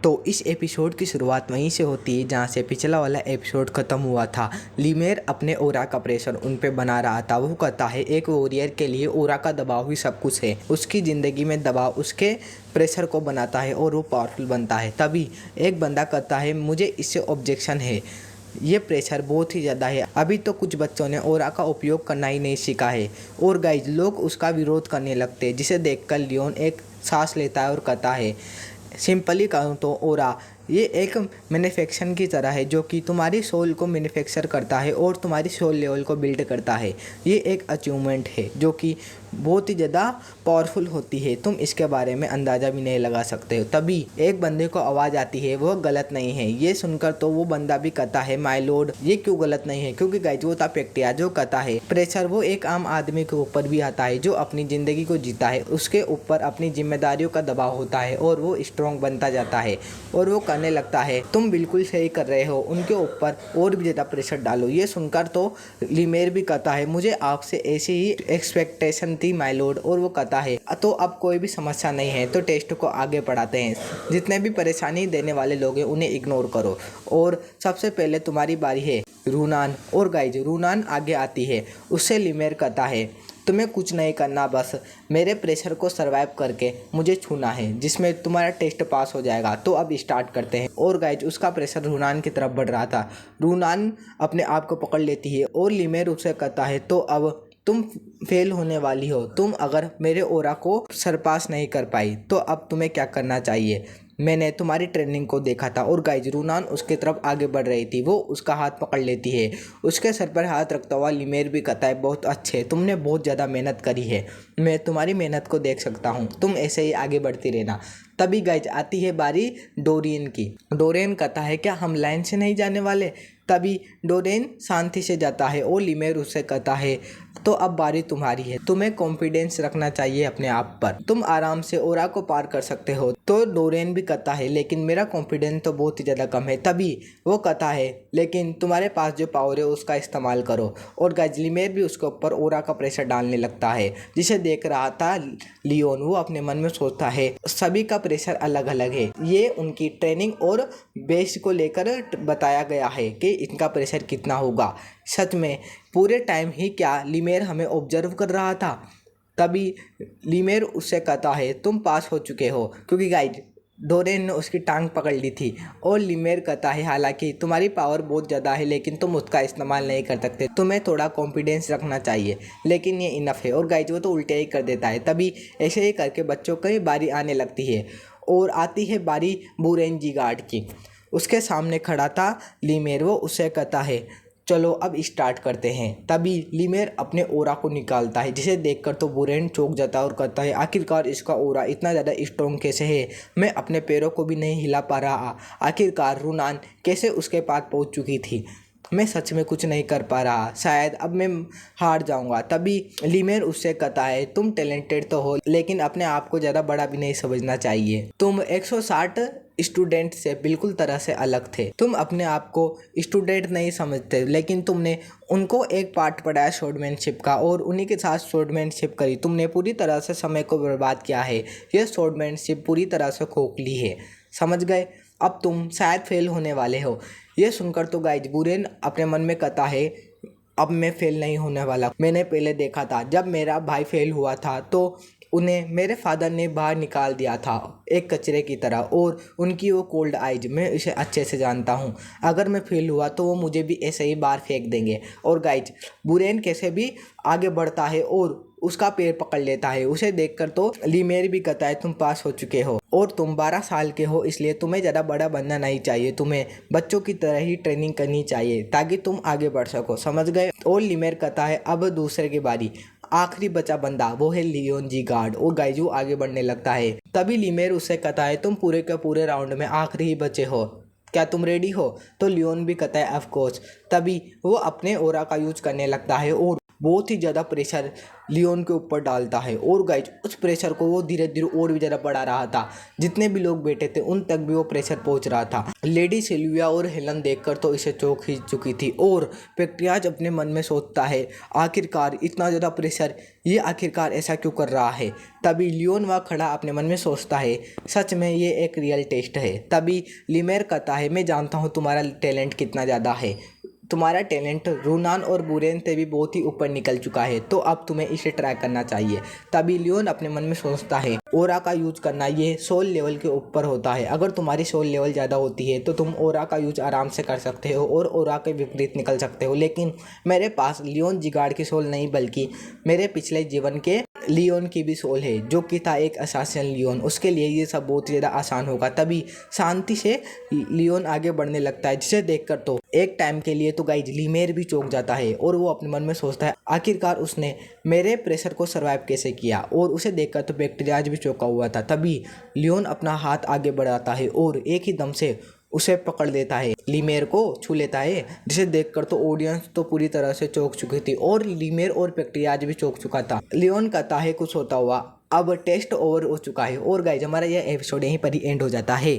तो इस एपिसोड की शुरुआत वहीं से होती है जहाँ से पिछला वाला एपिसोड ख़त्म हुआ था। लीमेर अपने ओरा का प्रेशर उन पे बना रहा था। वो कहता है एक वॉरियर के लिए ओरा का दबाव ही सब कुछ है। उसकी ज़िंदगी में दबाव उसके प्रेशर को बनाता है और वो पावरफुल बनता है। तभी एक बंदा कहता है मुझे इससे ऑब्जेक्शन है, ये प्रेशर बहुत ही ज़्यादा है। अभी तो कुछ बच्चों ने ओरा का उपयोग करना ही नहीं सीखा है। और गाइज लोग उसका विरोध करने लगते हैं, जिसे देखकर लियोन एक सांस लेता है और कहता है सिंपली कहूँ तो ओरा ये एक मैन्युफैक्चरिंग की तरह है जो कि तुम्हारी सोल को मैन्युफैक्चर करता है और तुम्हारी सोल लेवल को बिल्ड करता है। ये एक अचीवमेंट है जो कि बहुत ही ज़्यादा पावरफुल होती है, तुम इसके बारे में अंदाज़ा भी नहीं लगा सकते हो। तभी एक बंदे को आवाज़ आती है वो गलत नहीं है। ये सुनकर तो वो बंदा भी कहता है माय लॉर्ड ये क्यों गलत नहीं है, क्योंकि गाइज वो था पेक्टिया जो कहता है प्रेशर वो एक आम आदमी के ऊपर भी आता है जो अपनी ज़िंदगी को जीता है। उसके ऊपर अपनी जिम्मेदारियों का दबाव होता है और वो स्ट्रॉन्ग बनता जाता है और वो कहने लगता है तुम बिल्कुल सही कर रहे हो, उनके ऊपर और भी ज़्यादा प्रेशर डालो। ये सुनकर तो लीमेर भी कहता है मुझे आपसे ऐसी ही एक्सपेक्टेशन थी माय लॉर्ड। और वो कहता है तो अब कोई भी समस्या नहीं है, तो टेस्ट को आगे बढ़ाते हैं। जितने भी परेशानी देने वाले लोग हैं उन्हें इग्नोर करो और सबसे पहले तुम्हारी बारी है रूनान। और गाइज रूनान आगे आती है। उससे लीमेर कहता है तुम्हें कुछ नहीं करना, बस मेरे प्रेशर को सरवाइव करके मुझे छूना है जिसमें तुम्हारा टेस्ट पास हो जाएगा। तो अब स्टार्ट करते हैं। और गाइज उसका प्रेशर रूनान की तरफ बढ़ रहा था। रूनान अपने आप को पकड़ लेती है और लीमेर उससे कहता है तो अब तुम फेल होने वाली हो। तुम अगर मेरे ओरा को सरपास नहीं कर पाई तो अब तुम्हें क्या करना चाहिए। मैंने तुम्हारी ट्रेनिंग को देखा था। और गाइज रूनान उसके तरफ आगे बढ़ रही थी। वो उसका हाथ पकड़ लेती है। उसके सर पर हाथ रखता हुआ लीमेर भी कहता है बहुत अच्छे, तुमने बहुत ज़्यादा मेहनत करी है, मैं तुम्हारी मेहनत को देख सकता हूँ, तुम ऐसे ही आगे बढ़ती रहना। तभी गाइज आती है बारी डोरियन की। डोरियन कहता है क्या हम लाइन से नहीं जाने वाले। तभी डोरेन शांति से जाता है और लीमेर उससे कहता है तो अब बारी तुम्हारी है, तुम्हें कॉन्फिडेंस रखना चाहिए अपने आप पर, तुम आराम से ओरा को पार कर सकते हो। तो डोरेन भी कहता है लेकिन मेरा कॉन्फिडेंस तो बहुत ही ज़्यादा कम है। तभी वो कहता है लेकिन तुम्हारे पास जो पावर है उसका इस्तेमाल करो। और गाइज लीमेर भी उसके ऊपर ओरा का प्रेशर डालने लगता है, जिसे देख रहा था लियोन। वो अपने मन में सोचता है सभी का प्रेशर अलग अलग है, ये उनकी ट्रेनिंग और बेस को लेकर बताया गया है कि इनका प्रेशर कितना होगा। सच में पूरे टाइम ही क्या लीमेर हमें ऑब्जर्व कर रहा था। तभी लीमेर उससे कहता है तुम पास हो चुके हो, क्योंकि गाइड डोरेन ने उसकी टांग पकड़ ली थी। और लीमेर कहता है हालांकि तुम्हारी पावर बहुत ज़्यादा है लेकिन तुम उसका इस्तेमाल नहीं कर सकते, तुम्हें थोड़ा कॉन्फिडेंस रखना चाहिए, लेकिन ये इनफ है। और गाइज वो तो उल्टे ही कर देता है। तभी ऐसे ही करके बच्चों की बारी आने लगती है और आती है बारी बुरेन जी गार्ड की। उसके सामने खड़ा था लीमेर। वो उससे कहता है चलो अब स्टार्ट करते हैं। तभी लीमेर अपने ओरा को निकालता है, जिसे देखकर तो बुरेन चौंक जाता है और कहता है आखिरकार इसका ओरा इतना ज़्यादा स्ट्रॉन्ग कैसे है, मैं अपने पैरों को भी नहीं हिला पा रहा। आखिरकार रूनान कैसे उसके पास पहुंच चुकी थी, मैं सच में कुछ नहीं कर पा रहा, शायद अब मैं हार जाऊंगा। तभी लीमेर उससे कहता है तुम टैलेंटेड तो हो लेकिन अपने आप को ज़्यादा बड़ा भी नहीं समझना चाहिए। तुम 160 स्टूडेंट से बिल्कुल तरह से अलग थे। तुम अपने आप को स्टूडेंट नहीं समझते लेकिन तुमने उनको एक पार्ट पढ़ाया स्वॉर्डमैनशिप का और उन्हीं के साथ स्वॉर्डमैनशिप करी। तुमने पूरी तरह से समय को बर्बाद किया है, यह स्वॉर्डमैनशिप पूरी तरह से खोखली है, समझ गए। अब तुम शायद फेल होने वाले हो। ये सुनकर तो गाइज बुरेन अपने मन में कहता है अब मैं फेल नहीं होने वाला। मैंने पहले देखा था जब मेरा भाई फेल हुआ था तो उन्हें मेरे फादर ने बाहर निकाल दिया था एक कचरे की तरह, और उनकी वो कोल्ड आइज मैं इसे अच्छे से जानता हूँ। अगर मैं फेल हुआ तो वो मुझे भी ऐसे ही बाहर फेंक देंगे। और गाइज बुरेन कैसे भी आगे बढ़ता है और उसका पैर पकड़ लेता है। उसे देखकर तो लीमेर भी कहता है तुम पास हो चुके हो और तुम 12 साल के हो, इसलिए तुम्हें ज़्यादा बड़ा बनना नहीं चाहिए, तुम्हें बच्चों की तरह ही ट्रेनिंग करनी चाहिए ताकि तुम आगे बढ़ सको, समझ गए। और लीमेर कहता है अब दूसरे की बारी, आखिरी बचा बंदा वो है लियोन जी गार्ड। और गाइजू आगे बढ़ने लगता है। तभी लीमेर उससे कहता है तुम पूरे के पूरे राउंड में आखिरी ही बचे हो, क्या तुम रेडी हो। तो लियोन भी कहता है ऑफ कोर्स। तभी वो अपने ओरा का यूज करने लगता है और बहुत ही ज़्यादा प्रेशर लियोन के ऊपर डालता है और गाइज उस प्रेशर को वो धीरे धीरे और भी ज़्यादा बढ़ा रहा था। जितने भी लोग बैठे थे उन तक भी वो प्रेशर पहुंच रहा था। लेडी सिल्विया और हेलन देखकर तो इसे चौंक ही चुकी थी और पैक्रियाज अपने मन में सोचता है आखिरकार इतना ज़्यादा प्रेशर, ये आखिरकार ऐसा क्यों कर रहा है। तभी लियोन वहाँ खड़ा अपने मन में सोचता है सच में ये एक रियल टेस्ट है। तभी लिमेर कहता है मैं जानता हूँ तुम्हारा टैलेंट कितना ज़्यादा है, तुम्हारा टैलेंट रूनान और बुरेन से भी बहुत ही ऊपर निकल चुका है, तो अब तुम्हें इसे ट्राई करना चाहिए। तभी लियोन अपने मन में सोचता है ओरा का यूज करना ये सोल लेवल के ऊपर होता है, अगर तुम्हारी सोल लेवल ज़्यादा होती है तो तुम ओरा का यूज आराम से कर सकते हो और ओरा के विपरीत निकल सकते हो, लेकिन मेरे पास लियोन जिगार्ड की सोल नहीं बल्कि मेरे पिछले जीवन के लियोन की भी सोल है जो कि था एक असासिन लियोन, उसके लिए ये सब बहुत ज़्यादा आसान होगा। तभी शांति से लियोन आगे बढ़ने लगता है, जिसे देखकर तो एक टाइम के लिए तो गाइज लिमेर भी चौंक जाता है और वो अपने मन में सोचता है आखिरकार उसने मेरे प्रेशर को सर्वाइव कैसे किया, और उसे देखकर तो पैक्रियाज भी चौंका हुआ था। तभी लियोन अपना हाथ आगे बढ़ाता है और एक ही दम से उसे पकड़ लेता है, लिमेर को छू लेता है, जिसे देखकर तो ऑडियंस तो पूरी तरह से चौंक चुकी थी और लिमेर और पैक्रियाज भी चौंक चुका था। लियोन कहता है कुछ होता हुआ अब टेस्ट ओवर हो चुका है और गाइज हमारा यह एपिसोड यहीं पर ही एंड हो जाता है।